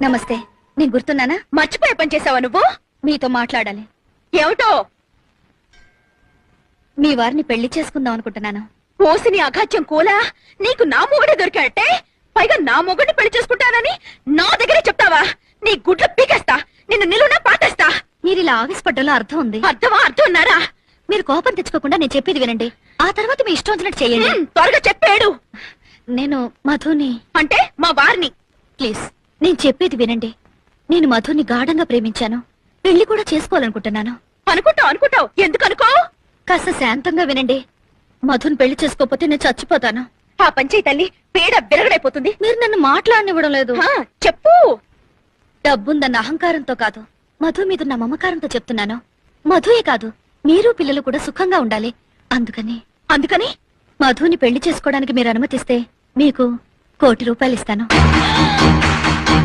నమస్తే. నేను గుర్తున్నానా? మర్చిపోయే పని చేసావా నువ్వు? మీతో మాట్లాడాలి. ఏమిటో? మీ వారిని పెళ్లి చేసుకుందాం అనుకుంటున్నాను. ఓసిని అఘాత్యం కూలా, నీకు నా మొగుడే దొరికాడటే, పైగా నా మొగుడిని పెళ్లి చేసుకుంటానని నా దగ్గరే చెప్తావా? నీ గుడ్లు పీకేస్తా, నిన్ను నిలువునా పాటేస్తా. మీరు ఇలా ఆవేశపడ్డంలో అర్థం ఉంది. అర్థమా? అర్థం ఉన్నారా? మీరు కోపం తెచ్చుకోకుండా నేను చెప్పేది వినండి. ఆ తర్వాత మీ ఇష్టం వచ్చినట్టు చేయండి. త్వరగా చెప్పాడు. నేను మధుని అంటే మా వారిని. ప్లీజ్ నేను చెప్పేది వినండి. నేను మధుని గాఢంగా ప్రేమించాను. పెళ్లి కూడా చేసుకోవాలనుకుంటున్నాను. అనుకుంటావు. ఎందుకు అనుకో? కాస్త శాంతంగా వినండి. మధుని పెళ్లి చేసుకోకపోతే నేను చచ్చిపోతాను. ఆ పంచాయి తల్లి పేడ విరగడైపోతుంది. మీరు నన్ను మాట్లాడనివ్వడం లేదు. చెప్పు. డబ్బుందన్న అహంకారంతో కాదు, మధు మీద నా మమకారంతో చెప్తున్నాను. మధుయే కాదు, మీరు పిల్లలు కూడా సుఖంగా ఉండాలి. అందుకని మధుని పెళ్లి చేసుకోవడానికి మీరు అనుమతిస్తే మీకు 1,00,00,000 ఇస్తాను.